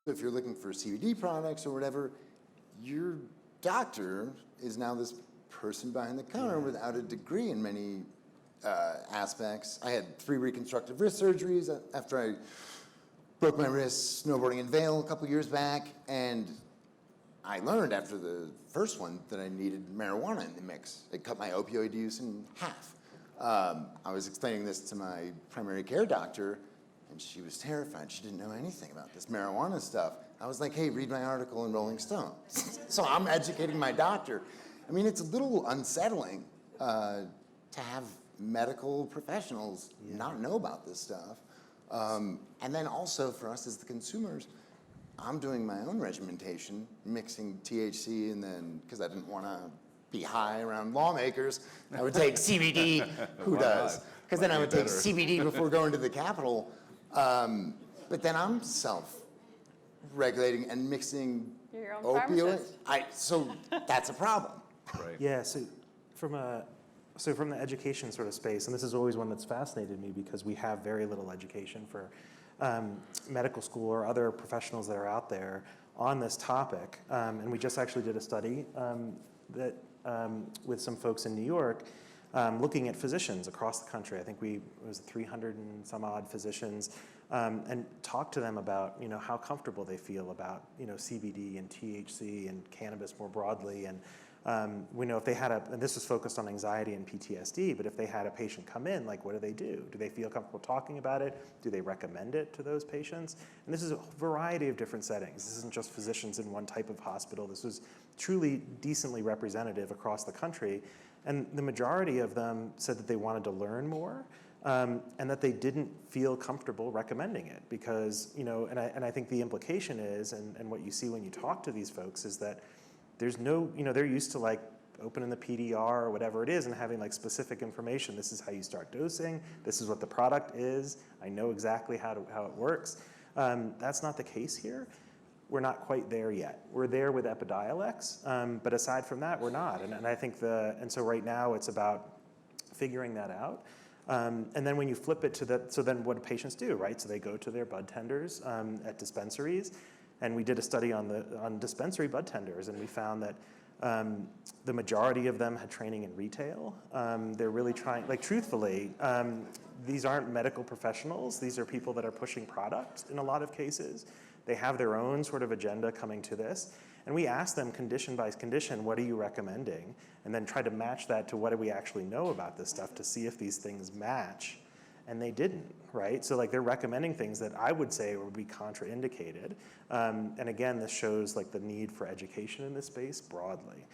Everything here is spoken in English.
if you're looking for CBD products or whatever, your doctor is now this person behind the counter without a degree in many aspects. I had 3 reconstructive wrist surgeries after I broke my wrist snowboarding in Vail a couple years back, and I learned after the first one that I needed marijuana in the mix. It cut my opioid use in half. I was explaining this to my primary care doctor, and she was terrified. She didn't know anything about this marijuana stuff. I was like, hey, read my article in Rolling Stone. So I'm educating my doctor. I mean, it's a little unsettling to have medical professionals not know about this stuff. And then also for us as the consumers, I'm doing my own regimentation, mixing THC, and then, because I didn't want to be high around lawmakers, I would take CBD. Who does? Because then I would take CBD before going to the Capitol. But then I'm self-regulating and mixing You're your own opioids. pharmacist. So that's a problem. Right. Yeah, so from the education sort of space, and this is always one that's fascinated me because we have very little education for medical school or other professionals that are out there on this topic. And we just actually did a study that with some folks in New York looking at physicians across the country. I think it was 300 and some odd physicians, and talked to them about, how comfortable they feel about, CBD and THC and cannabis more broadly. And we know if they had and this was focused on anxiety and PTSD, but if they had a patient come in, like, what do? Do they feel comfortable talking about it? Do they recommend it to those patients? And this is a variety of different settings. This isn't just physicians in one type of hospital. This was truly decently representative across the country. And the majority of them said that they wanted to learn more, and that they didn't feel comfortable recommending it because, and I think the implication is, and what you see when you talk to these folks is that there's no, they're used to like opening the PDR or whatever it is and having like specific information. This is how you start dosing. This is what the product is. I know exactly how it works. That's not the case here. We're not quite there yet. We're there with Epidiolex, but aside from that, we're not. And I think and so right now it's about figuring that out. And then when you flip it so then what do patients do, right? So they go to their budtenders at dispensaries. And we did a study on dispensary budtenders, and we found that the majority of them had training in retail. They're really trying, truthfully, these aren't medical professionals. These are people that are pushing product in a lot of cases. They have their own sort of agenda coming to this. And we asked them condition by condition, what are you recommending? And then try to match that to what do we actually know about this stuff to see if these things match. And they didn't, right? So they're recommending things that I would say would be contraindicated. And again, this shows the need for education in this space broadly.